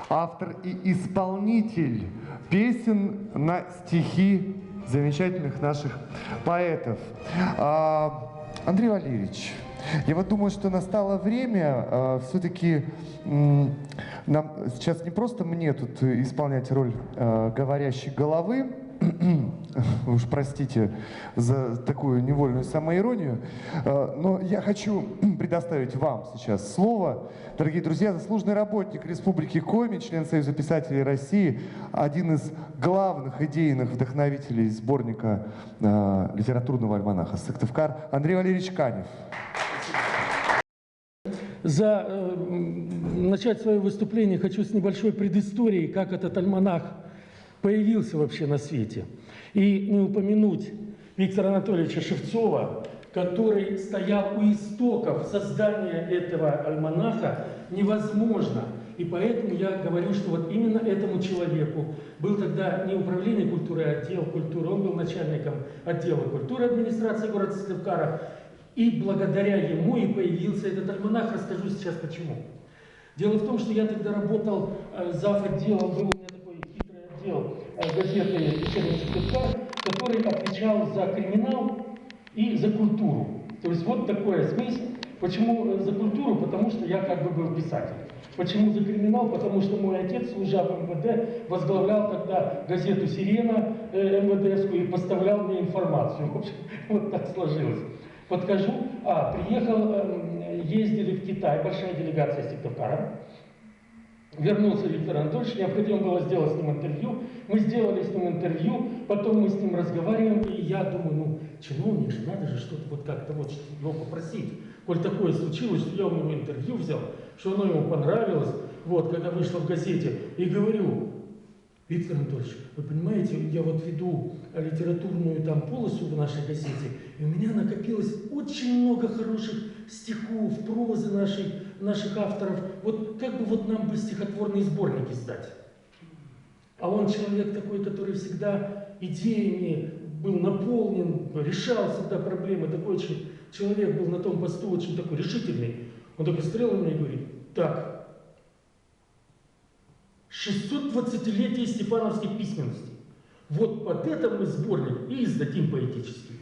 автор и исполнитель песен на стихи замечательных наших поэтов. Андрей Валерьевич, я вот думаю, что настало время все-таки нам сейчас не просто мне тут исполнять роль говорящей головы, уж простите за такую невольную самоиронию, но я хочу предоставить вам сейчас слово. Дорогие друзья, заслуженный работник Республики Коми, член Союза писателей России, один из главных идейных вдохновителей сборника литературного альманаха «Сыктывкар» Андрей Валерьевич Канев. Начать свое выступление хочу с небольшой предыстории, как этот альманах появился вообще на свете. И не упомянуть Виктора Анатольевича Шевцова, который стоял у истоков создания этого альманаха, невозможно. И поэтому я говорю, что вот именно этому человеку был тогда не управление культуры, а отдел культуры, он был начальником отдела культуры администрации города Сыктывкара. И благодаря ему и появился этот альманах. Расскажу сейчас почему. Дело в том, что я тогда работал зав. Отделом, был у меня такой хитрый отдел газеты «Вечерний Сыктывкар», который отвечал за криминал и за культуру. То есть вот такая смесь. Почему за культуру? Потому что я как бы был писатель. Почему за криминал? Потому что мой отец, служа в МВД, возглавлял тогда газету «Сирена» МВДскую и поставлял мне информацию. В общем, вот так сложилось. Подхожу, ездили в Китай, большая делегация Сыктывкара. Вернулся Виктор Анатольевич, необходимо было сделать с ним интервью. Мы сделали с ним интервью, потом мы с ним разговариваем, и я думаю, ну, чиновник же, надо же что-то вот как-то вот его попросить. Коль такое случилось, что я у него интервью взял, что оно ему понравилось, вот, когда вышло в газете, и говорю: Виктор Анатольевич, вы понимаете, я вот веду литературную там полосу в нашей газете, и у меня накопилось очень много хороших стихов, прозы наших авторов. Вот как бы вот нам бы стихотворные сборники сдать? А он человек такой, который всегда идеями был наполнен, решал всегда проблемы, такой очень человек был на том посту, очень такой решительный. Он такой смотрел на меня и говорит: так, 620-летие степановской письменности. Вот под это мы сборник и издадим поэтический.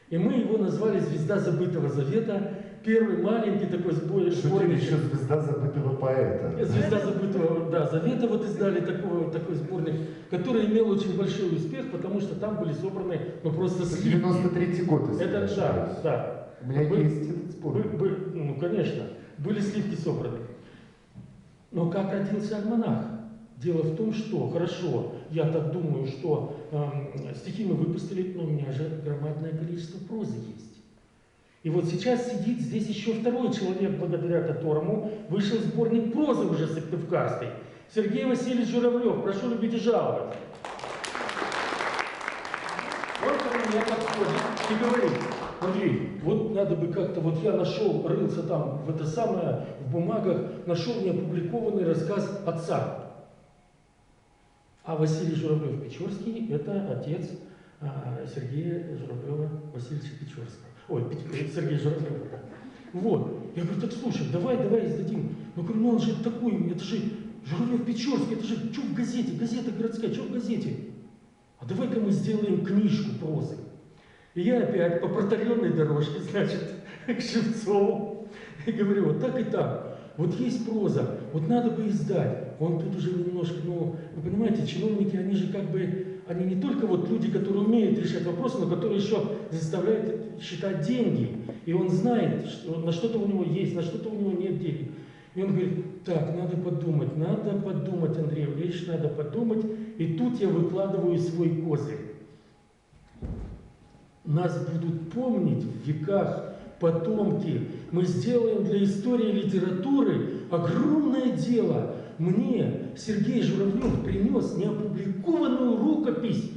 И мы его назвали «Звезда забытого завета». Первый маленький такой сборник. Еще «Звезда забытого поэта». «Звезда забытого, да, завета» вот издали такой сборник, который имел очень большой успех, потому что там были собраны, ну, просто сливки. 93-й год. Это да. У меня есть этот сборник. Ну, конечно, были сливки собраны. Но как родился альманах? Дело в том, что, хорошо, я так думаю, что стихи мы выпустили, но у меня же громадное количество прозы есть. И вот сейчас сидит здесь еще второй человек, благодаря которому вышел сборник прозы уже сыктывкарской. Сергей Васильевич Журавлев. Прошу любить и жаловать. Он ко мне подходит и говорит: Андрей, вот надо бы как-то, вот я нашел, рылся там в это самое, в бумагах, нашел неопубликованный рассказ отца. А Василий Журавлев-Печорский – это отец Сергея Журавлева Васильевича Печорского. Ой, Сергей Журавлев. Вот. Я говорю: так слушай, давай издадим. Ну, говорю, ну он же такой, это же Журавлев-Печорский, это же что в газете, газета городская, что в газете? А давай-ка мы сделаем книжку прозы. И я опять по протаренной дорожке, значит, к Шевцову. И говорю: вот так и так. Вот есть проза, вот надо бы издать. Он тут уже немножко, ну, вы понимаете, чиновники, они же как бы, они не только вот люди, которые умеют решать вопросы, но которые еще заставляют считать деньги. И он знает, что на что-то у него есть, на что-то у него нет денег. И он говорит: так, надо подумать, Андрей Валерьевич, надо подумать. И тут я выкладываю свой козырь. Нас будут помнить в веках потомки. Мы сделаем для истории литературы огромное дело. Мне Сергей Журавлев принес неопубликованную рукопись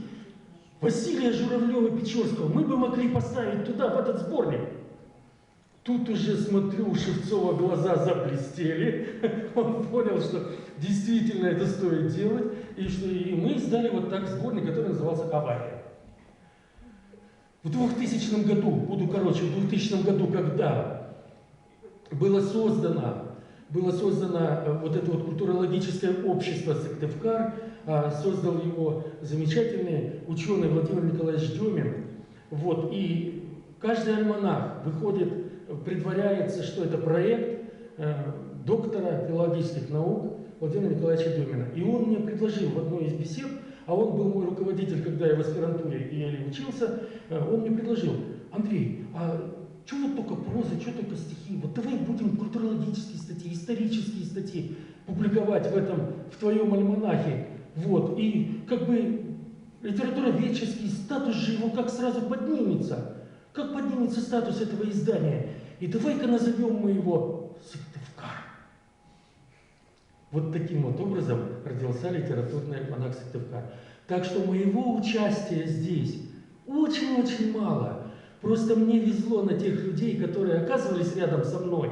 Василия Журавлева-Печорского. Мы бы могли поставить туда, в этот сборник. Тут уже, смотрю, у Шевцова глаза заблестели. Он понял, что действительно это стоит делать. И мы издали вот так сборник, который назывался «Авария». В 2000 году, в 2000 году, когда было создано было создано вот это вот культурологическое общество Сыктывкар, создал его замечательный ученый Владимир Николаевич Демин. Вот, и каждый альманах выходит, предваряется, что это проект доктора филологических наук Владимира Николаевича Демина. И он мне предложил в одной из бесед, а он был мой руководитель, когда я в аспирантуре и еле учился, он мне предложил: Андрей, а что вот только проза, что только стихи? Вот давай будем культурологические статьи, исторические статьи публиковать в твоем альманахе. Вот, и как бы литературоведческий статус же его как сразу поднимется. Как поднимется статус этого издания? И давай-ка назовем мы его Сыктывкар. Вот таким вот образом родился литературный альманах Сыктывкар. Так что моего участия здесь очень-очень мало. Просто мне везло на тех людей, которые оказывались рядом со мной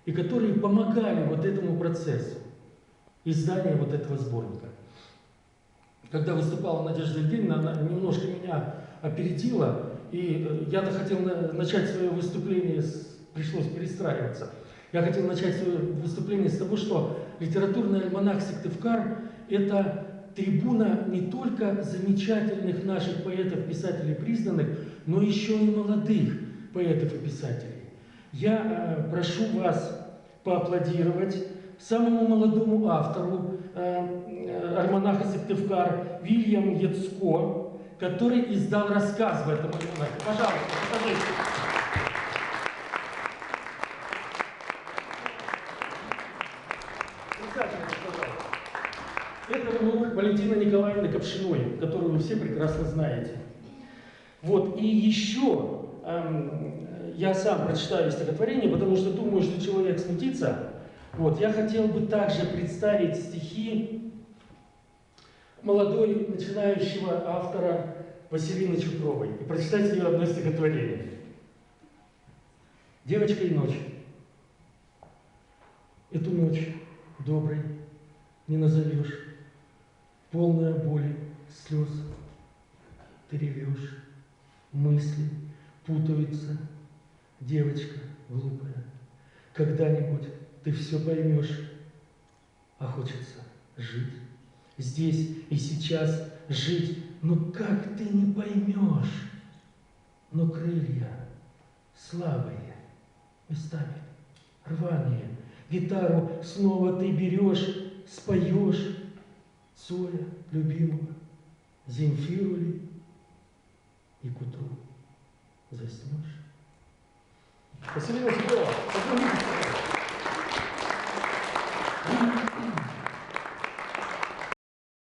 и которые помогали вот этому процессу издания вот этого сборника. Когда выступала Надежда Евгеньевна, она немножко меня опередила, и я-то хотел начать свое выступление, пришлось перестраиваться. Я хотел начать свое выступление с того, что литературный альманах Сыктывкар – это трибуна не только замечательных наших поэтов, писателей признанных, но еще и молодых поэтов и писателей. Я прошу вас поаплодировать самому молодому автору альманаха Сыктывкар Вильям Яцко, который издал рассказ в этом альманахе. Пожалуйста, покажите. Это внук Валентины Николаевны Ковшиной, которую вы все прекрасно знаете. Вот, и еще я сам прочитаю стихотворение, потому что думаю, что человек смутится. Вот, я хотел бы также представить стихи молодой начинающего автора Василины Чупровой и прочитать ее одно стихотворение. «Девочка и ночь. Эту ночь доброй не назовешь, полная боли, слез. Ты ревешь, мысли путаются, девочка глупая. Когда-нибудь ты все поймешь, а хочется жить. Здесь и сейчас жить, но как ты не поймешь? Но крылья слабые, местами рваные. Гитару снова ты берешь, споешь Цоя любимого, Земфиру ли, и к утру заснешь. Василина Чупрова,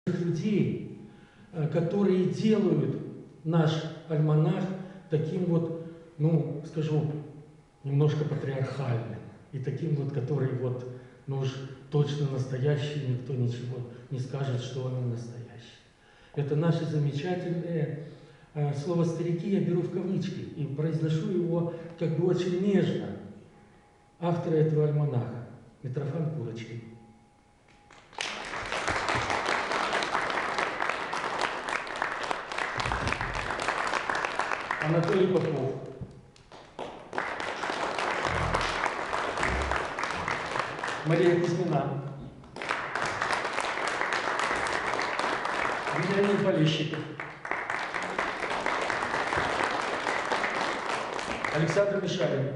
людей, которые делают наш альманах таким вот, ну, скажу, немножко патриархальным. И таким вот, который вот, ну уж точно настоящий, никто ничего не скажет, что он настоящий. Это наши замечательные, слово «старики» я беру в кавычки и произношу его как бы очень нежно. Автора этого альманаха Митрофан Курочкин. Анатолий Попов. Мария Кузьмина. Вениамин Полещиков. Александр Мишарин.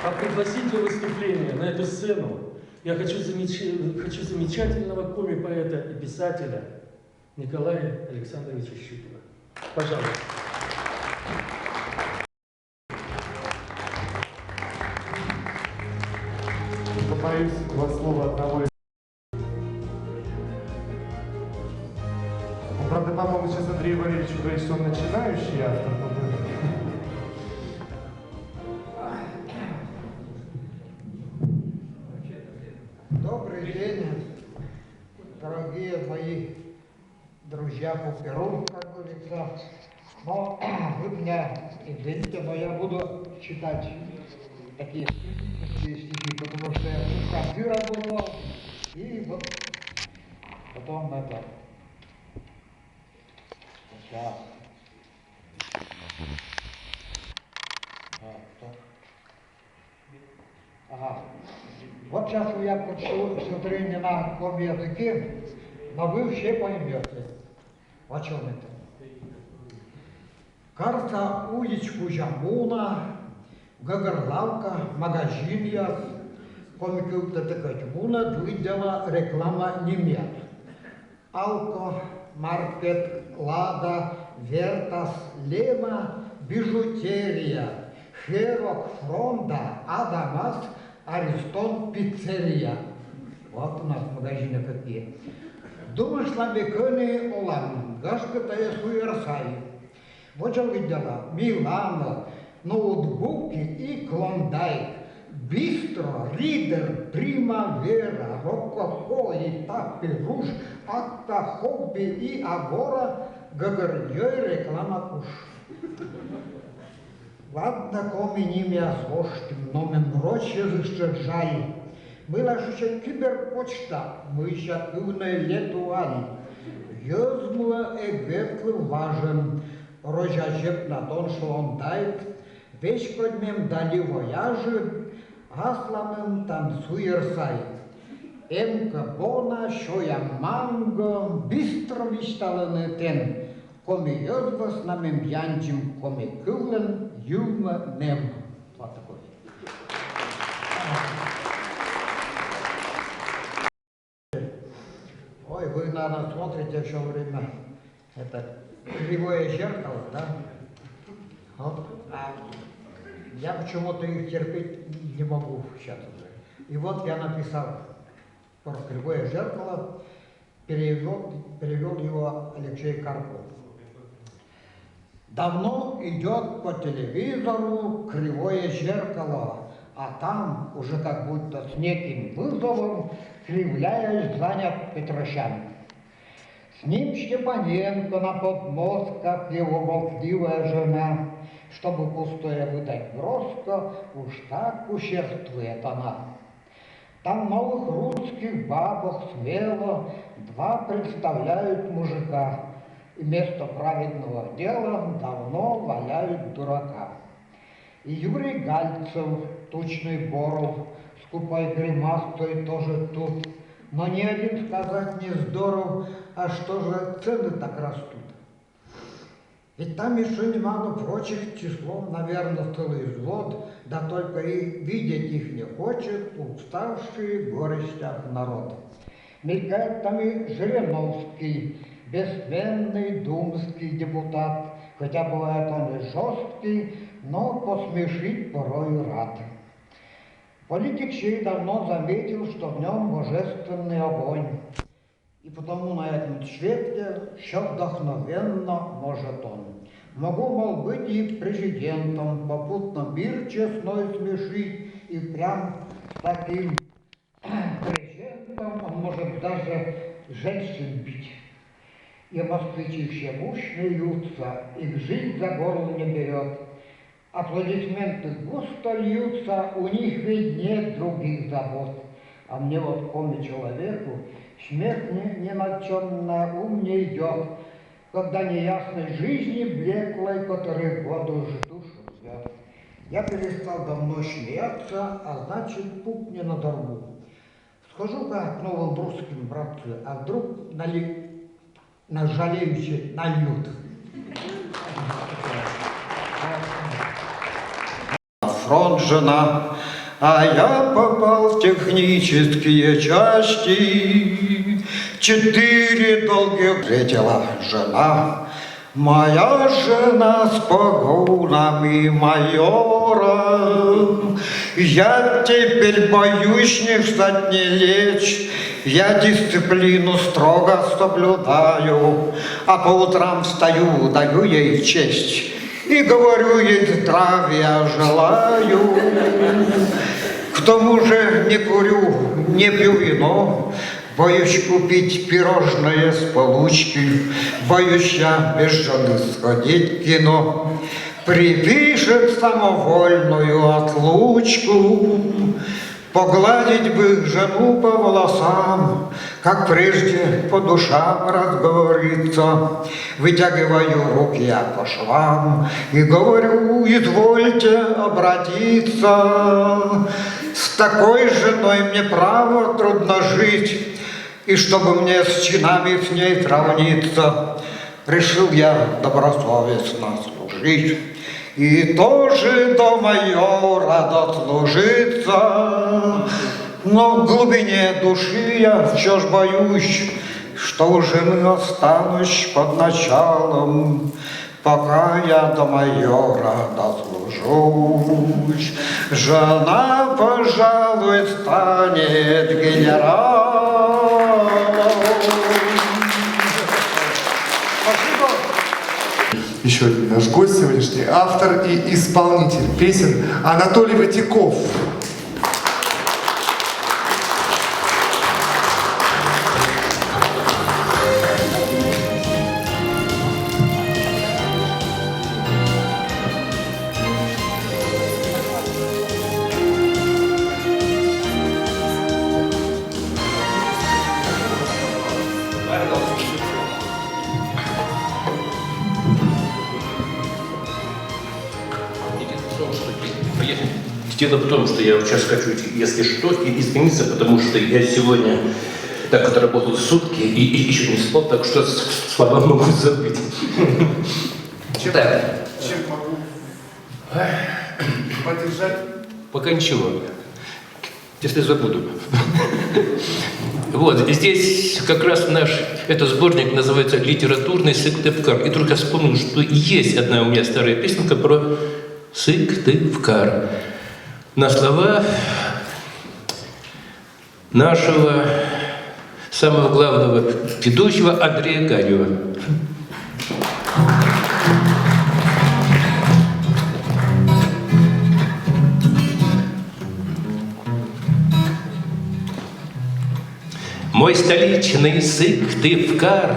А пригласить для выступления на эту сцену я хочу замечательного коми-поэта и писателя Николая Александровича Щукина. Пожалуйста. Боюсь, два слова одного из... Ну, правда, по-моему, сейчас Андрей Валерьевич говорит, что он начинающий автор, но... Добрый день, дорогие мои друзья по перу, как говорится. Но вы меня извините, но я буду читать такие стихи, потому что я в конце работал, и вот потом это. Сейчас. Так. Ага. Вот сейчас я прочту стихотворение на каком языке, но вы все поймете, о чем это. Карта уличку Жамуна, Гагарлавка, магазин я, комиків така Тюмуна, виділа реклама нім'ят. Алко, маркет, Лада, Вертас, Лема, бижутерия, Херок, Фронда, Адамас, Аристон, пиццерия. Вот у нас магазины какие. Думаешь, слабеканы Олам, Гашкатая Суерсай. Вот что видела, Милано, ноутбуки и Клондайк. Бистро, Ридер, Примавера, Рококо, Этапи, Руж, Акта, Хобби и Агора, Гагарнёй реклама куш. Ладно, коми ними озвоштим, но мен роче зашчаджай. Была ще киберпочта, мы ще пивне летуали. Йозмула эгветлы важен, рожажеп на тон, что он дает, вещь подмем дали вояжи, Асламен танцуерсай. Емка бона, шоя манго, бистро вишталene ten. Коми йозбас на мемьянчим, коми кюлен, юма нем. Вот такой. Ой, вы, наверное, смотрите все время это кривое зеркало, да? Вот. Я почему-то их терпеть не могу сейчас уже. И вот я написал про кривое зеркало, перевел его Алексей Карпов. Давно идет по телевизору кривое зеркало, а там уже как будто с неким вызовом, кривляясь, занят Петросян. С ним Щепаненко на подмостках, его болтливая жена. Чтобы пустое выдать броско, уж так ущерствует она. Там новых русских бабах смело два представляют мужика, и вместо праведного дела давно валяют дурака. И Юрий Гальцев, тучный Боров, скупой гримастой тоже тут, но ни один сказать не здоров, а что же цены так растут. Ведь там еще немало прочих числом, наверное, целый взвод, да только и видеть их не хочет уставший в горестях народ. Мелькает там и Жириновский, бессменный думский депутат, хотя бывает он и жесткий, но посмешить порою рад. Политик чей давно заметил, что в нем божественный огонь. И потому на этом свете еще вдохновенно может он. Могу, мол, быть и президентом, попутно мир честной смешить, и прям с таким президентом он может даже женщин бить. И москвичи все мощные льются, их жизнь за горло не берет. Аплодисменты густо льются, у них ведь нет других забот. А мне вот, коми человеку, смерть ни на чем на ум не идет, когда неясной жизни блеклой, который воду душу ждет. Я перестал давно смеяться, а значит, пуп не надорву. Схожу-ка к новым русским, братцы, а вдруг жалеющие нальют. Фронт жена, а я попал в технические части. 4 долгих встретила жена, моя жена с погонами майора. Я теперь боюсь не встать, не лечь, я дисциплину строго соблюдаю, а по утрам встаю, даю ей честь и говорю ей здравия желаю. К тому же не курю, не пью вино, боюсь купить пирожное с получки, боюсь я без жены сходить в кино. Припишет самовольную отлучку, погладить бы жену по волосам, как прежде по душам разговориться. Вытягиваю руки я по швам и говорю, извольте обратиться. С такой женой мне право трудно жить, и чтобы мне с чинами с ней сравниться, решил я добросовестно служить. И тоже до майора дослужиться. Но в глубине души я все ж боюсь, что у жены останусь под началом, пока я до майора дослужусь. Жена, пожалуй, станет генералом. Спасибо. Еще один наш гость сегодняшний, автор и исполнитель песен Анатолий Ватяков. Дело в том, что я сейчас хочу, если что, извиниться, потому что я сегодня так отработал сутки и еще не спал, так что слова могу забыть. Чем могу поддержать? Пока ничего, если забуду. Вот, здесь как раз наш, этот сборник называется «Литературный Сыктывкар». И только вспомнил, что есть одна у меня старая песенка про Сыктывкар. На слова нашего самого главного ведущего Андрея Канева. Мой столичный Сыктывкар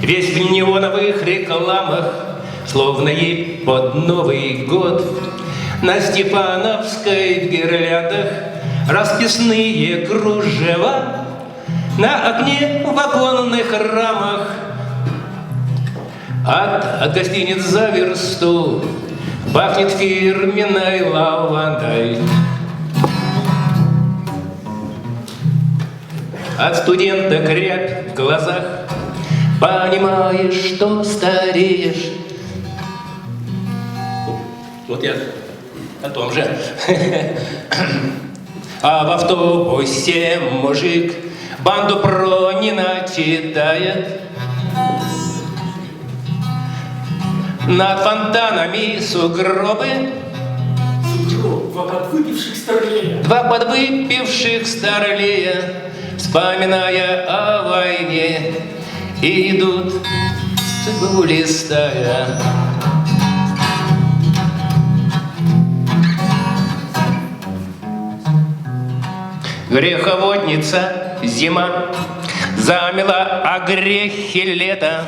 весь в неоновых рекламах, словно ей под Новый год. На Степановской в гирляндах расписные кружева, на окне в оконных рамах. От гостиниц за версту пахнет фирменной лавандой. От студента рябь в глазах, понимаешь, что стареешь. Вот я о том же. А в автобусе мужик банду Пронина читает. Над фонтанами сугробы. Два подвыпивших старлея. Два подвыпивших старлея, вспоминая о войне, идут цигу листая. Греховодница зима замела о грехе лета,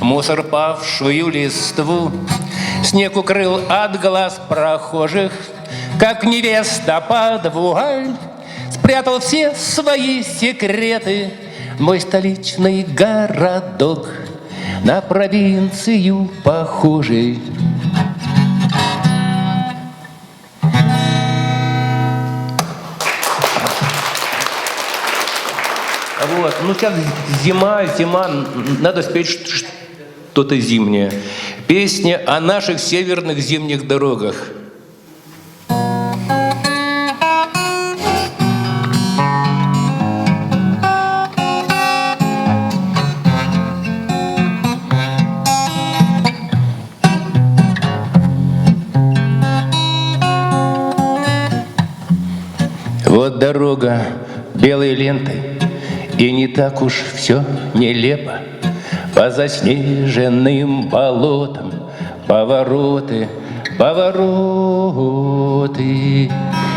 мусор павшую листву, снег укрыл от глаз прохожих, как невеста под вуаль, спрятал все свои секреты мой столичный городок, на провинцию похожий. Вот. Ну, сейчас зима, надо спеть что-то зимнее. Песня о наших северных зимних дорогах. Вот дорога белой лентой, и не так уж все нелепо. По заснеженным болотам повороты, повороты.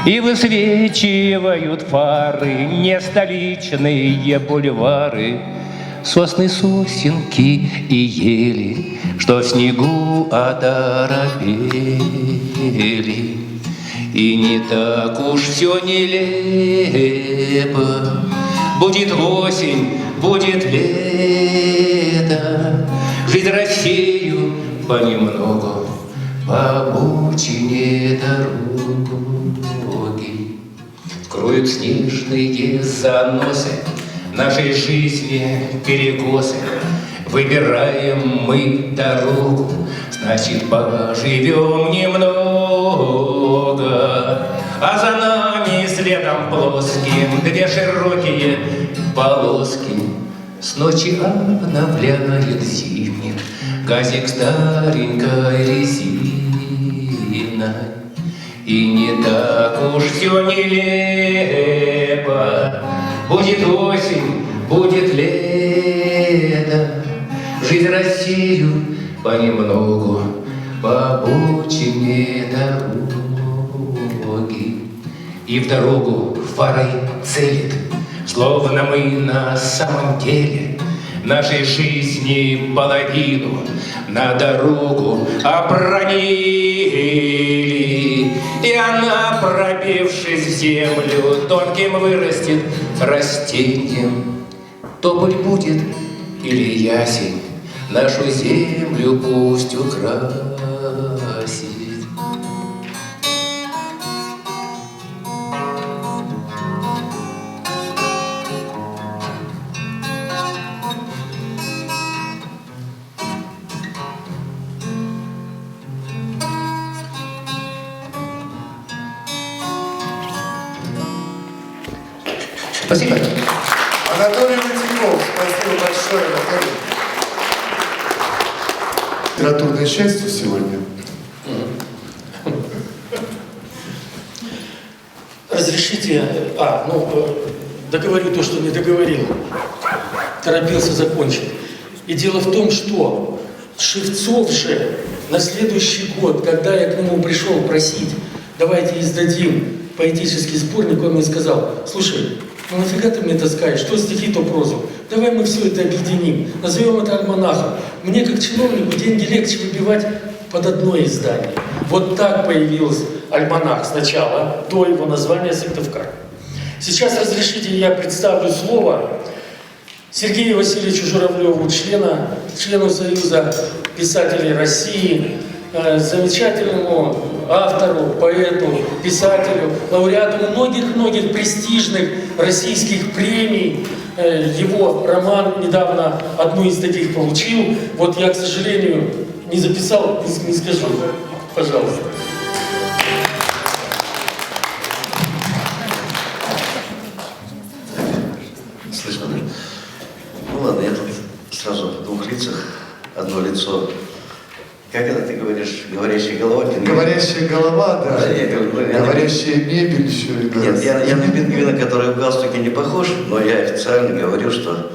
И высвечивают фары не столичные бульвары, сосны, сосенки и ели, что в снегу оторопели. И не так уж все нелепо. Будет осень, будет лето, жить Россию понемногу по обочине дороги. Кроют снежные заносы нашей жизни перекосы. Выбираем мы дорогу, значит, поживем немного. А за нами следом плоским, где широкие полоски с ночи обновляет зимник газик старенькой резиной. И не так уж все нелепо. Будет осень, будет лето. Жизнь Россию понемногу по обочине дороги. И в дорогу фарой целит, словно мы на самом деле нашей жизни половину на дорогу обронили. И она, пробившись в землю, тонким вырастет растением. Тополь будет или ясень нашу землю пусть украсит. Спасибо. Анатолий Ватяков, спасибо большое, Анатолий. Литературное счастье сегодня. Разрешите, договорю то, что не договорил. Торопился закончить. И дело в том, что Шевцов же на следующий год, когда я к нему пришел просить, давайте издадим поэтический сборник, он мне сказал: слушай, ну нафига ты мне таскаешь, что стихи, то прозу? Давай мы все это объединим, назовем это альманахом. Мне как чиновнику деньги легче выбивать под одно издание. Вот так появился альманах сначала, до его названия «Сыктывкар». Сейчас разрешите, я представлю слово Сергею Васильевичу Журавлеву, члену Союза писателей России, замечательному автору, поэту, писателю, лауреату многих-многих престижных российских премий. Его роман недавно одну из таких получил. Вот я, к сожалению, не записал, не скажу. Пожалуйста. Слышно, да? Ну ладно, я тут сразу в двух лицах. Одно лицо. Как это ты говоришь? Говорящая голова? Говорящая голова, да. Говорящая мебель еще. Нет, я на пингвина, который в галстуке, не похож, но я официально говорю, что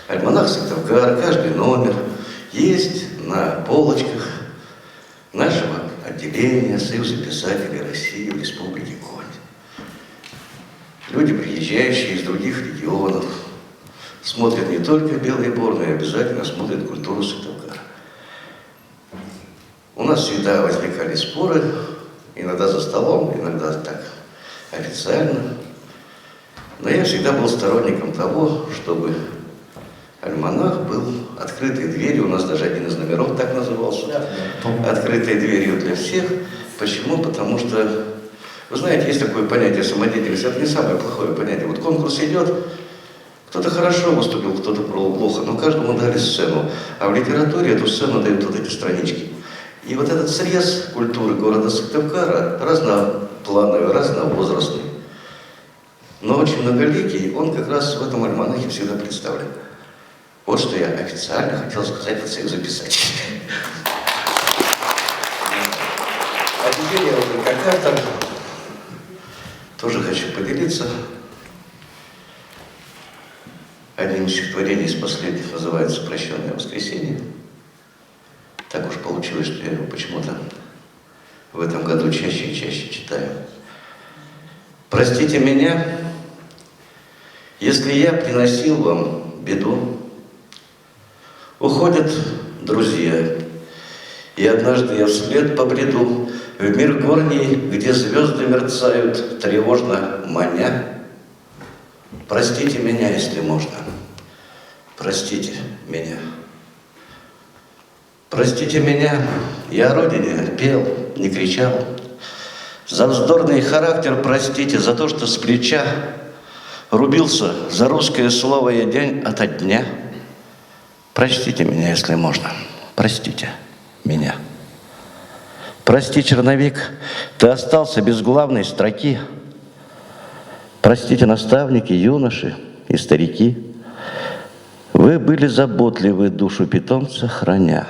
альманах Сыктывкар, каждый номер есть на полочках нашего отделения Союза писателей России в Республике Коми. Люди, приезжающие из других регионов, смотрят не только Белый Бор, но и обязательно смотрят культуру Сыктывкара. У нас всегда возникали споры, иногда за столом, иногда так официально. Но я всегда был сторонником того, чтобы альманах был открытой дверью, у нас даже один из номеров так назывался, открытой дверью для всех. Почему? Потому что, вы знаете, есть такое понятие самодеятельность, это не самое плохое понятие. Вот конкурс идет, кто-то хорошо выступил, кто-то плохо, но каждому дали сцену. А в литературе эту сцену дают вот эти странички. И вот этот срез культуры города Сыктывкара разноплановый, разновозрастный, но очень многоликий, он как раз в этом альманахе всегда представлен. Вот что я официально хотел сказать от Союза писателей. А теперь я уже как автор тоже хочу поделиться одним из стихотворений из последних, называется «Прощенное воскресенье». Так уж получилось, что я его почему-то в этом году чаще и чаще читаю. Простите меня, если я приносил вам беду. Уходят друзья, и однажды я вслед побреду в мир горний, где звезды мерцают, тревожно маня. Простите меня, если можно, простите меня. Простите меня, я о родине пел, не кричал. За вздорный характер простите, за то, что с плеча рубился за русское слово я день ото дня. Простите меня, если можно, простите меня. Прости, черновик, ты остался без главной строки. Простите, наставники, юноши и старики. Вы были заботливы, душу питомца храня.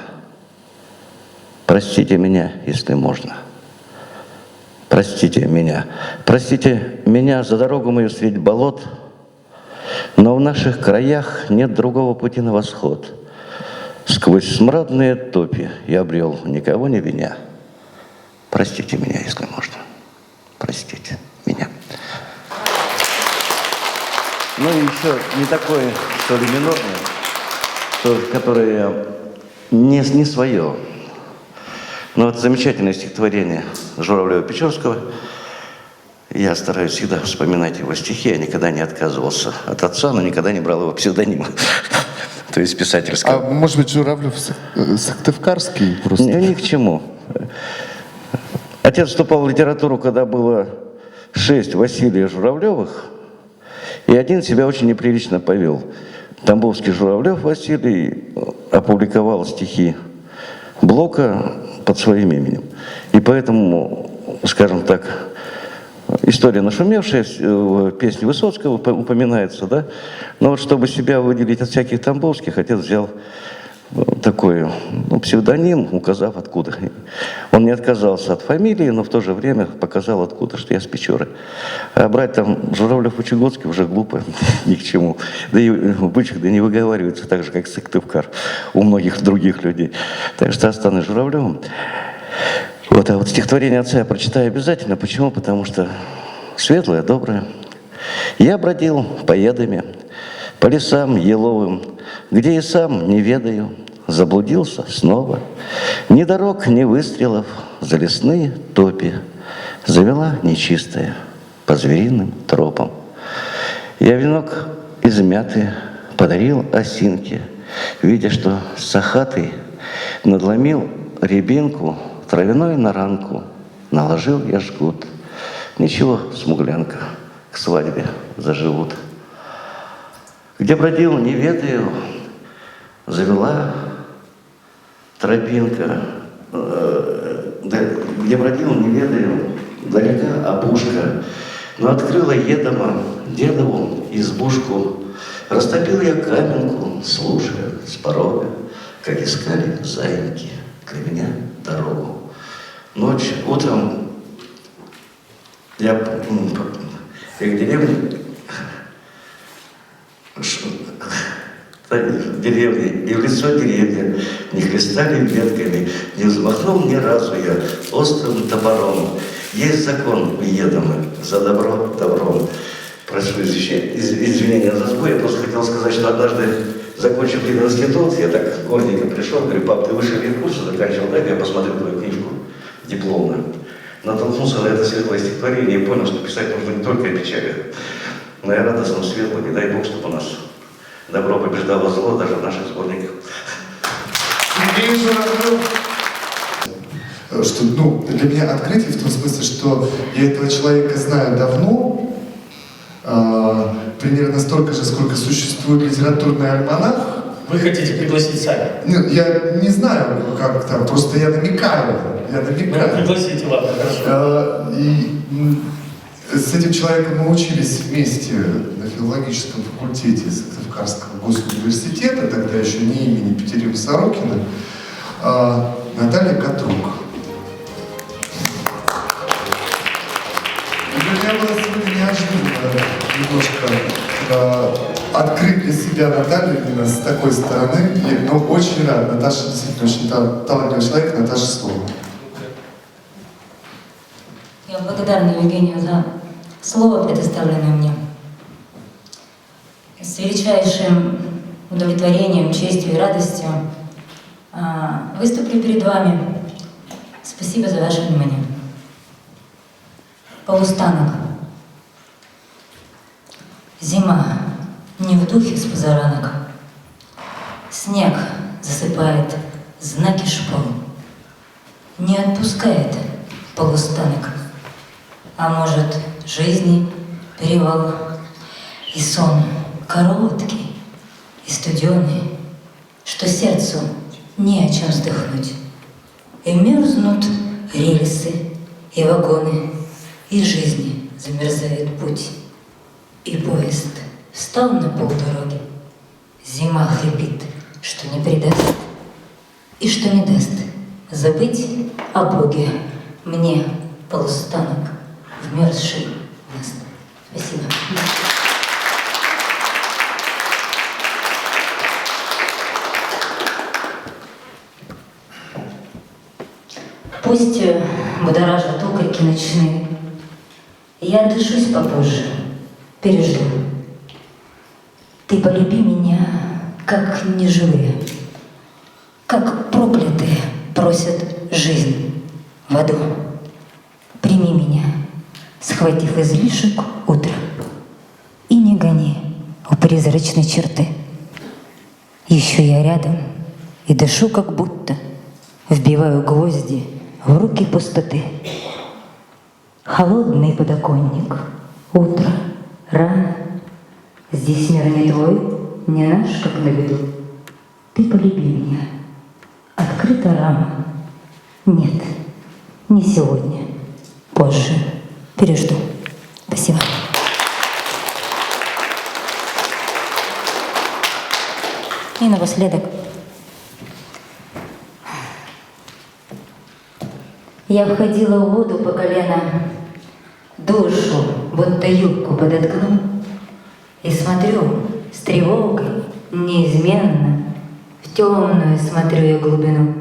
Простите меня, если можно. Простите меня за дорогу мою средь болот, но в наших краях нет другого пути на восход. Сквозь смрадные топи я обрел, никого не виня. Простите меня, если можно. Простите меня. Ну и еще не такое, что ли, минорное, которое не свое. Но вот замечательное стихотворение Журавлева-Печорского. Я стараюсь всегда вспоминать его стихи. Я никогда не отказывался от отца, но никогда не брал его псевдоним. То есть писательского. А может быть, Журавлев Сыктывкарский просто? Ни к чему. Отец вступал в литературу, когда было 6 Василия Журавлевых, и один себя очень неприлично повел. Тамбовский Журавлев Василий опубликовал стихи Блока под своим именем. И поэтому, скажем так, история нашумевшая, в песне Высоцкого упоминается, да? Но вот чтобы себя выделить от всяких тамбовских, отец взял такой псевдоним, указав откуда. Он не отказался от фамилии, но в то же время показал откуда, что я с Печоры. А брать там Журавлев-Учегодский уже глупо, ни к чему. Да и бычек не выговаривается так же, как Сыктывкар у многих других людей. Так что останусь Журавлевым. Вот, а вот стихотворение отца я прочитаю обязательно. Почему? Потому что светлое, доброе. Я бродил поедами, по лесам еловым, где и сам не ведаю, заблудился снова. Ни дорог, ни выстрелов за лесные топи завела нечистая по звериным тропам. Я венок из мяты подарил осинке, видя, что сахатый надломил рябинку, травяной на ранку наложил я жгут. Ничего, смуглянка, к свадьбе заживут. Где бродил, не ведаю, завела тропинка. Где бродил, не ведаю, далека опушка. Но открыла едома дедову избушку. Растопил я каменку, слушая с порога, как искали заиньки для меня дорогу. Ночь, утром я к деревне, и в лицо деревья не хлестали ветками, не взмахнул ни разу я острым топором. Есть закон у едома, за добро добром. Прошу извинения за сбой, я просто хотел сказать, что однажды, закончив институт, я так горденько пришел, говорю: пап, ты высший курс заканчивал, дай я посмотрю твою книжку дипломную. Натолкнулся на это светлое стихотворение и понял, что писать нужно не только о печали, но и о радостном, светлом. И дай Бог, чтобы у нас добро побеждало зло даже в наших сборниках. Сергей Журавлев. Что, для меня открытие в том смысле, что я этого человека знаю давно, примерно столько же, сколько существует литературный альманах. Вы хотите пригласить сами? Я не знаю, как там, просто я намекаю. Пригласите, ладно, хорошо. И с этим человеком мы учились вместе на филологическом факультете Сыктывкарского госуниверситета, тогда еще не имени Петерима Сорокина, Наталья Катрук. И для меня было сегодня неожиданно немножко открыть для себя Наталью именно с такой стороны. Но очень рад. Наташа действительно очень талантливый человек. Наташа, слово. Я благодарна Евгению за слово, предоставленное мне. С величайшим удовлетворением, честью и радостью выступлю перед вами. Спасибо за ваше внимание. Полустанок. Зима не в духе с позаранок. Снег засыпает знаки шпал. Не отпускает полустанок. а может, жизни перевал. И сон короткий и студеный, что сердцу не о чем вздохнуть. И мерзнут рельсы и вагоны, и жизни замерзает путь. И поезд встал на полдороги. Зима хрипит, что не предаст, и что не даст забыть о Боге мне, полустанок, вмерзший мост. Спасибо. Пусть будоражат окрики ночные, я отдышусь попозже, пережду. Ты полюби меня, как неживые, как проклятые просят жизнь в аду. Прими меня, схватив излишек утра, и не гони у призрачной черты. Еще я рядом и дышу, как будто вбиваю гвозди в руки пустоты. Холодный подоконник, утро, рано. Здесь мир не твой, не наш, как на виду. Ты полюби меня, открыта рама. Нет, не сегодня, позже, пережду. Спасибо. И напоследок. Я входила в воду по колено, душу, будто юбку подоткну, и смотрю с тревогой неизменно, в темную смотрю я глубину.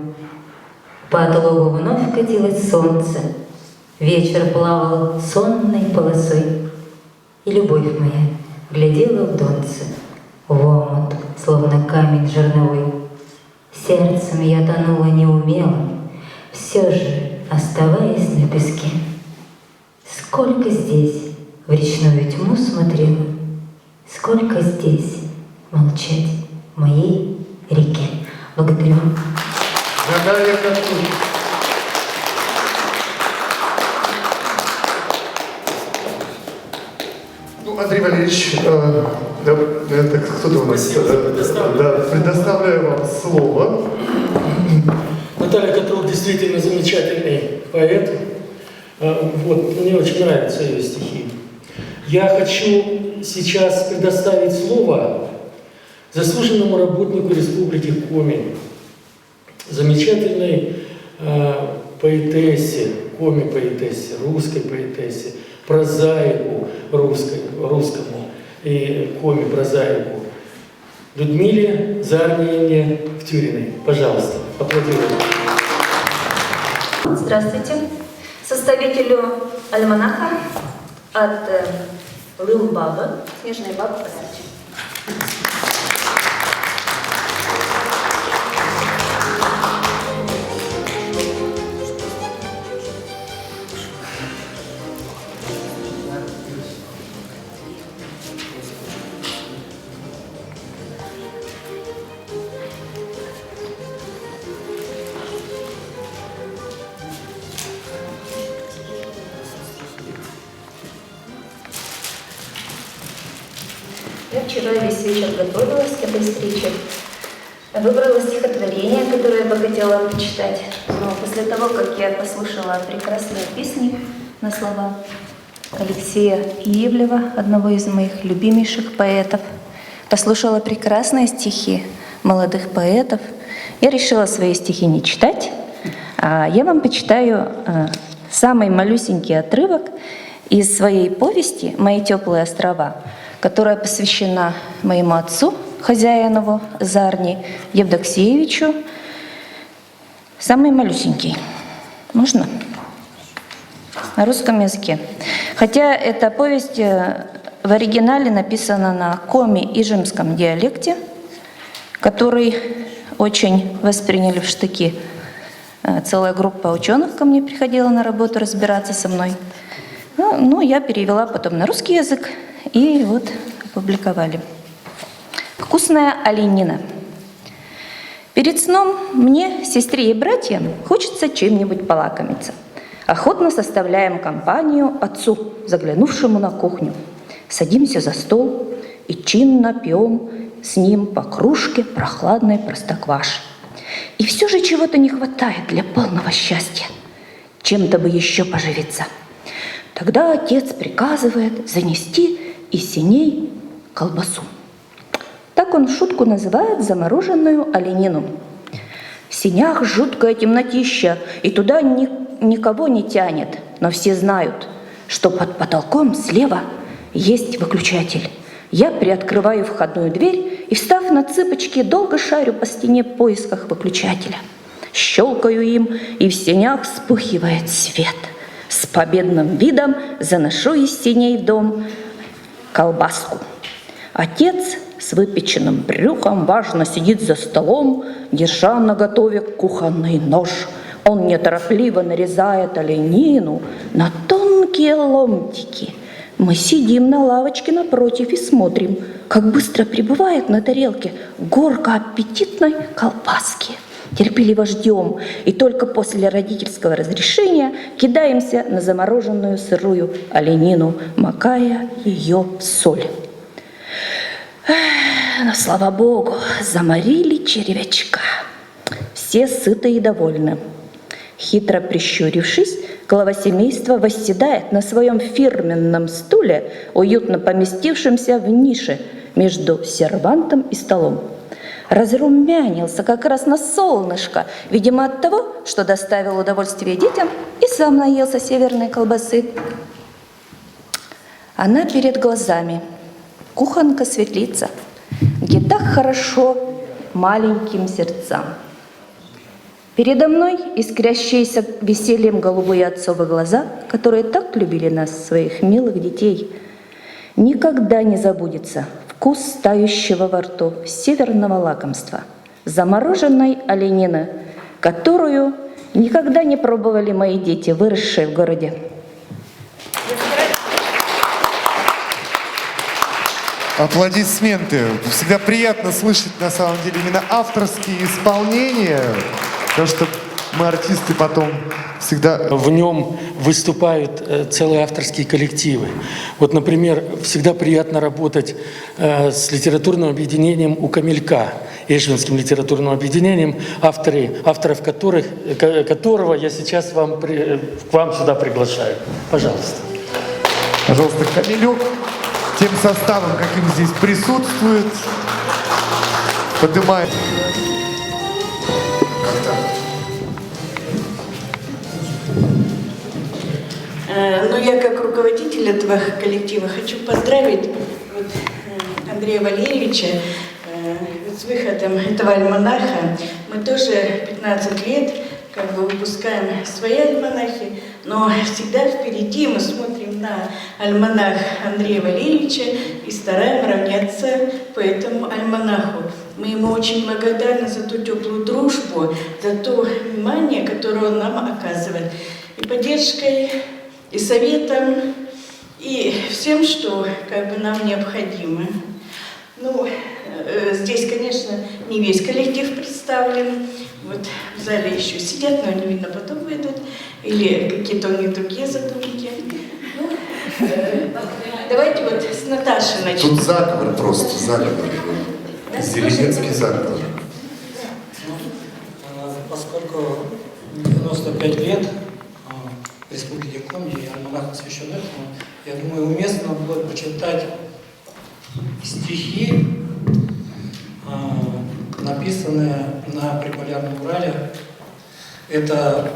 По отлогу вновь катилось солнце, вечер плавал сонной полосой, и любовь моя глядела в донце, в омут, словно камень жерновой. Сердцем я тонула неумело, все же оставаясь на песке. Сколько здесь в речную тьму смотрела, сколько здесь молчать моей реке. Благодарю. Наталья Костюк. Ну, Андрей Валерьевич, это кто-то у нас. Спасибо за предоставленное. Предоставляю вам слово. Наталья Катрук действительно замечательный поэт. Вот, мне очень нравятся ее стихи. Я хочу сейчас предоставить слово заслуженному работнику Республики Коми, замечательной поэтессе, коми-поэтессе, русской поэтессе, прозаику русскому и коми-прозаику Людмиле Зарниевне Втюриной. Пожалуйста, аплодируем. Здравствуйте. Составителю альманаха от Лил Баба, Снежная баба подарочек. Я вчера весь вечер готовилась к этой встрече. Выбрала стихотворение, которое я бы хотела прочитать. Но после того, как я послушала прекрасные песни на слова Алексея Ивлева, одного из моих любимейших поэтов, послушала прекрасные стихи молодых поэтов, я решила свои стихи не читать, а я вам почитаю самый малюсенький отрывок из своей повести «Мои теплые острова», которая посвящена моему отцу, хозяинову Зарни Евдоксеевичу. Самый малюсенький. Можно? На русском языке. Хотя эта повесть в оригинале написана на коми-ижемском диалекте, который очень восприняли в штыки. Целая группа ученых ко мне приходила на работу разбираться со мной. Ну, я перевела потом на русский язык, и вот опубликовали. Вкусная оленина. Перед сном мне, сестре и братьям хочется чем-нибудь полакомиться. Охотно составляем компанию отцу, заглянувшему на кухню. Садимся за стол и чинно пьем с ним по кружке прохладной простокваши. И все же чего-то не хватает для полного счастья. Чем-то бы еще поживиться. Тогда отец приказывает занести из сеней колбасу. Так он в шутку называет замороженную оленину. В сенях жуткая темнотища, и туда никого не тянет. Но все знают, что под потолком слева есть выключатель. Я приоткрываю входную дверь и, встав на цыпочки, долго шарю по стене в поисках выключателя. Щелкаю им, и в сенях вспыхивает свет. С победным видом заношу из сеней в дом колбаску. Отец с выпеченным брюхом важно сидит за столом, держа наготове кухонный нож. Он неторопливо нарезает оленину на тонкие ломтики. Мы сидим на лавочке напротив и смотрим, как быстро прибывает на тарелке горка аппетитной колбаски. Терпеливо ждем, и только после родительского разрешения кидаемся на замороженную сырую оленину, макая ее в соль. Но, слава богу, заморили червячка. Все сыты и довольны. Хитро прищурившись, глава семейства восседает на своем фирменном стуле, уютно поместившемся в нише между сервантом и столом. Разрумянился как раз на солнышко, видимо, от того, что доставил удовольствие детям и сам наелся северной колбасы. Она перед глазами. Кухонка светлица, где так хорошо маленьким сердцам. Передо мной искрящиеся весельем голубые отцовы глаза, которые так любили нас, своих милых детей. Никогда не забудется вкус тающего во рту северного лакомства, замороженной оленины, которую никогда не пробовали мои дети, выросшие в городе. Аплодисменты. Всегда приятно слышать, на самом деле, именно авторские исполнения, потому что мы, артисты, потом всегда... В нем выступают целые авторские коллективы. Вот, например, всегда приятно работать с литературным объединением «У Камелька», Эшвинским литературным объединением, авторов которого я сейчас к вам сюда приглашаю. Пожалуйста. Пожалуйста, Камелек, тем составом, каким здесь присутствует, поднимает. Ну, я как руководитель этого коллектива хочу поздравить Андрея Валерьевича с выходом этого альманаха. Мы тоже 15 лет выпускаем свои альманахи, но всегда впереди мы смотрим на альманах Андрея Валерьевича и стараем равняться по этому альманаху. Мы ему очень благодарны за ту теплую дружбу, за то внимание, которое он нам оказывает. И поддержкой, и советом, и всем, что нам необходимо. Ну, здесь, конечно, не весь коллектив представлен. Вот в зале еще сидят, но они, видно, потом выйдут. Или какие-то у них другие задумки. Ну, давайте вот с Наташей начнем. Тут заговор просто, заговор. Зеленецкий заговор. Поскольку 95 лет в Республике Коми и альманах посвящен этому, я думаю, уместно будет почитать стихи, написанные на Приполярном Урале. Это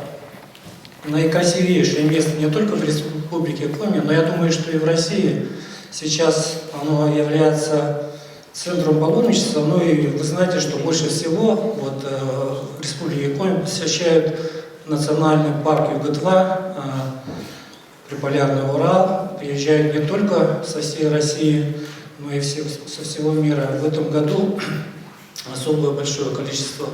наикрасивейшее место не только в Республике Коми, но я думаю, что и в России. Сейчас оно является центром паломничества. Ну и вы знаете, что больше всего в Республике Коми посещают национальный парк Юго-2, Приполярный Урал. Приезжают не только со всей России, но и со всего мира. В этом году особое большое количество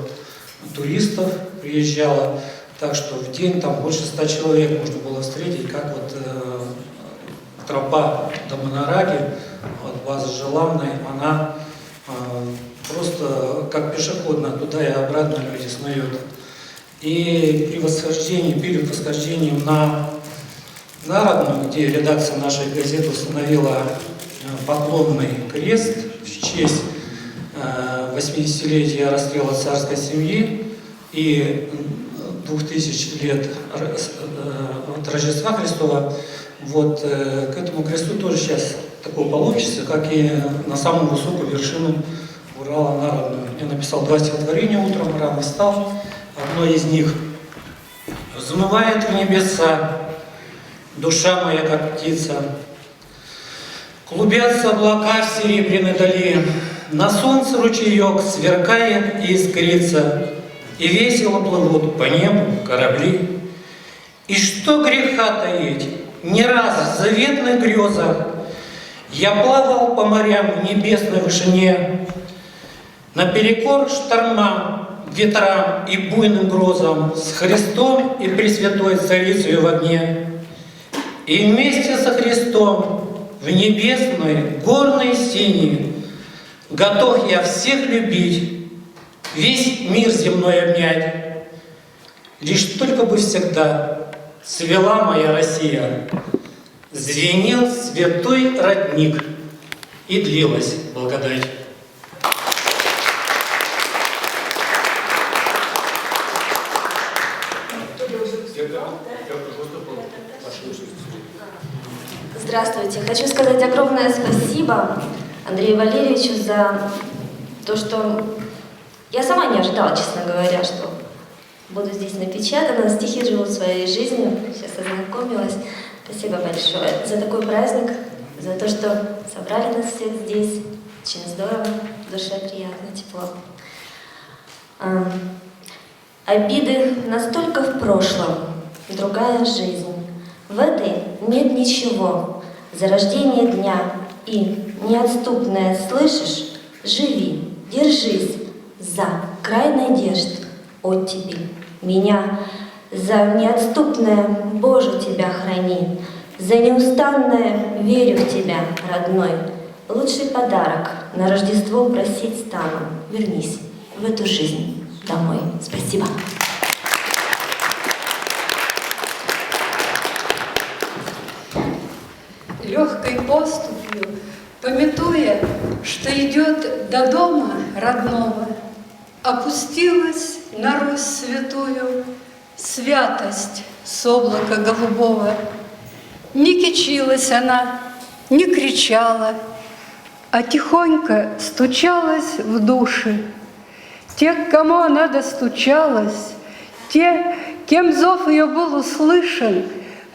туристов приезжало, так что в день там больше 100 человек можно было встретить, как тропа до Монараги от базы Желанной, она просто как пешеходная, туда и обратно люди снуют. И перед восхождением на Народную, где редакция нашей газеты установила поклонный крест в честь 80-летия расстрела царской семьи и 2000 лет от Рождества Христова, вот к этому кресту тоже сейчас такое паломничество, как и на самую высокую вершину Урала Народную. Я написал 2 стихотворения утром, рано встал. Одно из них: «Взмывает в небеса душа моя, как птица, клубятся облака в серебряной дали, на солнце ручеек сверкает и искрится, и весело плывут по небу корабли. И что греха таить, не раз в заветных грезах я плавал по морям в небесной вышине, наперекор штормам, ветрам и буйным грозам, с Христом и Пресвятой Царицей в огне. И вместе со Христом в небесной горной сине готов я всех любить, весь мир земной обнять. Лишь только бы всегда цвела моя Россия, звенел святой родник и длилась благодать». Здравствуйте. Хочу сказать огромное спасибо Андрею Валерьевичу за то, что я сама не ожидала, честно говоря, что буду здесь напечатана. Стихи живут своей жизнью. Сейчас ознакомилась. Спасибо большое за такой праздник, за то, что собрали нас всех здесь. Очень здорово, в душе приятно, тепло. Обиды настолько в прошлом, другая жизнь. В этой нет ничего. Зарождение дня и неотступное, слышишь? Живи, держись за край надежд оттепель. Меня за неотступное, Боже, тебя храни. За неустанное верю в тебя, родной. Лучший подарок на Рождество просить стану. Вернись в эту жизнь домой. Спасибо. Легкой поступью, памятуя, что идет до дома родного, опустилась на Русь святую святость с облака голубого. Не кичилась она, не кричала, а тихонько стучалась в души. Те, к кому она достучалась, те, кем зов ее был услышан,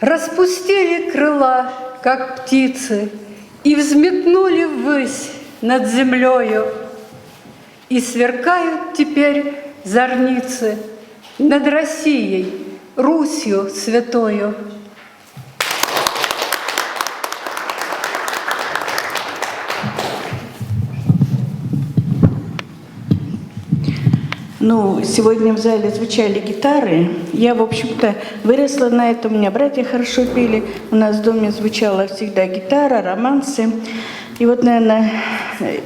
распустили крыла, как птицы, и взметнули ввысь над землею. И сверкают теперь зорницы над Россией, Русью святою. Ну, сегодня в зале звучали гитары. Я, в общем-то, выросла на этом. У меня братья хорошо пели. У нас в доме звучала всегда гитара, романсы. И вот, наверное,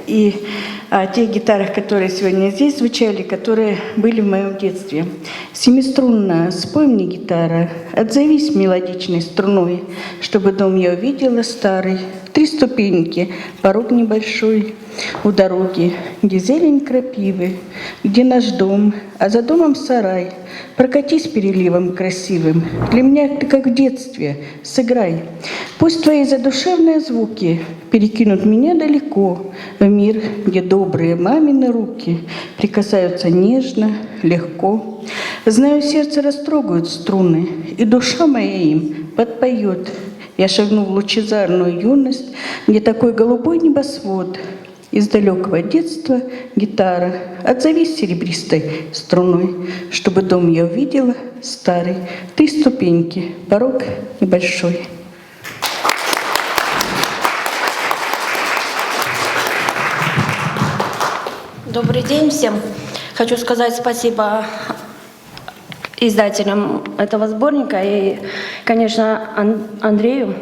и о тех гитарах, которые сегодня здесь звучали, которые были в моем детстве. Семиструнная, спой мне, гитара, отзовись мелодичной струной, чтобы дом я увидела старый. 3 ступеньки, порог небольшой, у дороги, где зелень крапивы, где наш дом, а за домом сарай. Прокатись переливом красивым, для меня ты как в детстве, сыграй. Пусть твои задушевные звуки перекинут меня далеко в мир, где добрые мамины руки прикасаются нежно, легко. Знаю, сердце растрогают струны, и душа моя им подпоет. Я шагну в лучезарную юность, где такой голубой небосвод. Из далекого детства гитара, отзовись серебристой струной, чтобы дом я увидела старый. 3 ступеньки, порог небольшой. Добрый день всем. Хочу сказать спасибо издателям этого сборника и, конечно, Андрею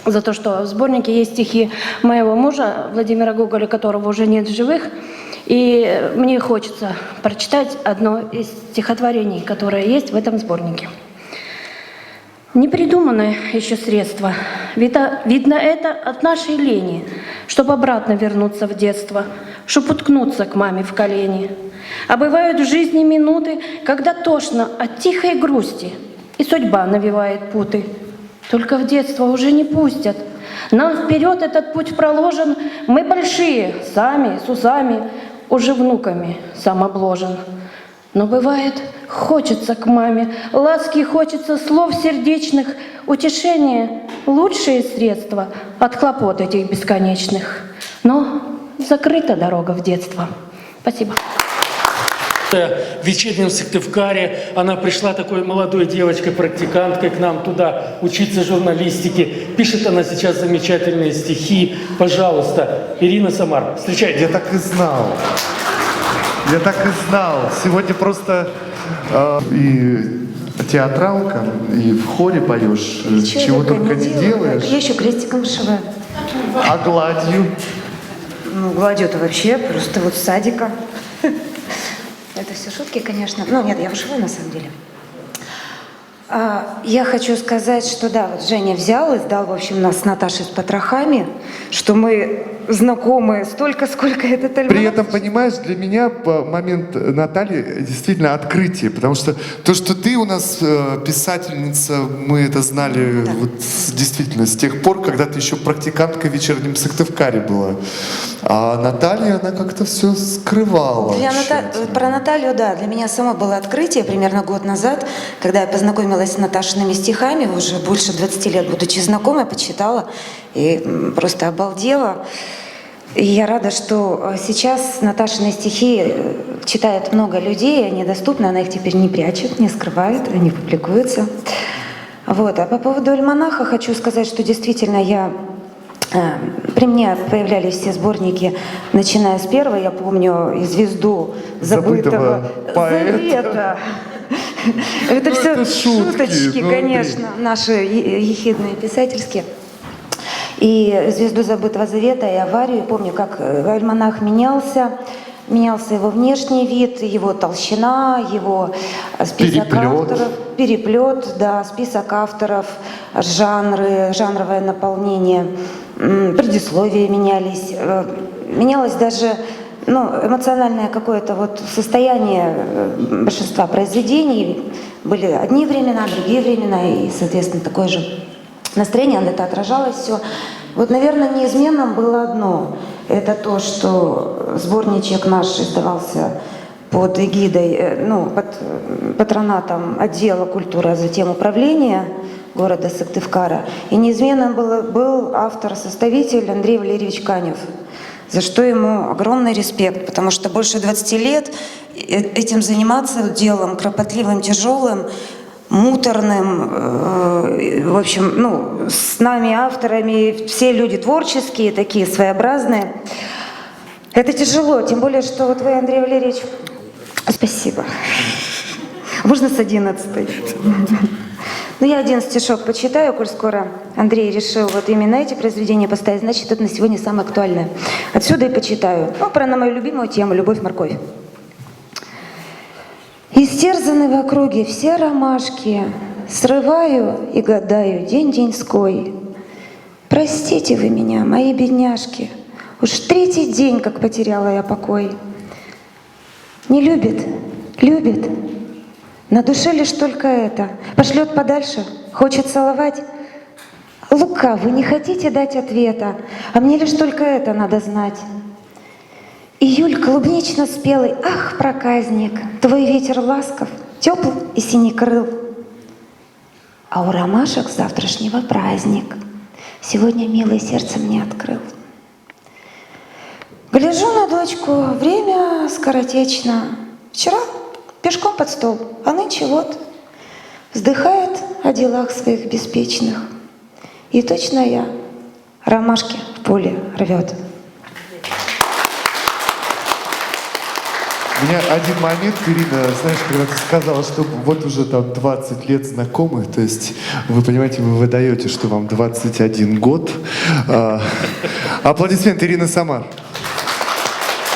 за то, что в сборнике есть стихи моего мужа Владимира Гоголя, которого уже нет в живых. И мне хочется прочитать одно из стихотворений, которое есть в этом сборнике. Не придуманы еще средства. Видно это от нашей лени, чтобы обратно вернуться в детство, чтобы уткнуться к маме в колени. А бывают в жизни минуты, когда тошно от тихой грусти, и судьба навевает путы. Только в детство уже не пустят. Нам вперед этот путь проложен. Мы большие, сами, с усами, уже внуками сам обложен. Но бывает, хочется к маме, ласки хочется, слов сердечных, утешение — лучшие средства от хлопот этих бесконечных. Но закрыта дорога в детство. Спасибо. В вечернем Сыктывкаре она пришла такой молодой девочкой-практиканткой к нам туда учиться журналистике. Пишет она сейчас замечательные стихи. Пожалуйста, Ирина Самар, встречайте. Я так и знал. Я так и знал. Сегодня просто и театралка, и в хоре поешь, чего только не делаешь. Я еще крестиком вышиваю. А гладью? Ну, гладью-то вообще просто вот с садика. Это все шутки, конечно. Ну, нет, я вышиваю на самом деле. Я хочу сказать, что да, вот Женя взял и сдал, в общем, нас с Наташей с потрохами, что мы знакомы столько, сколько этот альманах. При этом, понимаешь, для меня момент Натальи действительно открытие, потому что то, что ты у нас писательница, мы это знали вот, действительно с тех пор, когда ты еще практиканткой в вечернем Сыктывкаре была. А Наталья, она как-то все скрывала. Про Наталью, да, для меня само было открытие примерно год назад, когда я познакомилась с Наташиными стихами, уже больше 20 лет будучи знакомой, почитала и просто обалдела. И я рада, что сейчас Наташины стихи читают много людей, они доступны, она их теперь не прячет, не скрывает, они публикуются. Вот. А по поводу альманаха хочу сказать, что действительно при мне появлялись все сборники, начиная с первого, я помню, и «Звезду забытого завета». Это все шуточки, конечно, наши ехидные писательские. И «Звезду забытого завета», и «Аварию». Помню, как альманах менялся его внешний вид, его толщина, его список авторов. Переплет, да, список авторов, жанры, жанровое наполнение, предисловия менялись. Менялось даже эмоциональное какое-то вот состояние большинства произведений. Были одни времена, другие времена, и, соответственно, такое же настроение, это отражалось все. Вот, наверное, неизменным было одно. Это то, что сборничек наш издавался под эгидой, под патронатом отдела культуры, а затем управления города Сыктывкара. И неизменным был автор-составитель Андрей Валерьевич Канев, за что ему огромный респект, потому что больше 20 лет этим заниматься делом кропотливым, тяжелым, муторным, в общем, с нами, авторами, все люди творческие, такие своеобразные. Это тяжело, тем более, что вот вы, Андрей Валерьевич, спасибо. Можно с 11-й? Я один стишок почитаю, коль скоро Андрей решил вот именно эти произведения поставить, значит, это на сегодня самое актуальное. Отсюда и почитаю. На мою любимую тему «Любовь-морковь». Истерзаны в округе все ромашки, срываю и гадаю день-деньской. Простите вы меня, мои бедняжки, уж 3-й день, как потеряла я покой. Не любит, любит, на душе лишь только это. Пошлет подальше, хочет целовать. Лука, вы не хотите дать ответа, а мне лишь только это надо знать. Июль клубнично спелый, ах, проказник, твой ветер ласков, тепл и синекрыл. А у ромашек завтрашнего праздник, сегодня милое сердце мне открыл. Гляжу на дочку, время скоротечно. Вчера пешком под стол, а нынче вот вздыхает о делах своих беспечных. И точно я ромашки в поле рвет. У меня один момент, Ирина, знаешь, когда ты сказала, что вот уже там 20 лет знакомы, то есть вы понимаете, вы выдаете, что вам 21 год. Аплодисменты, Ирина Самар.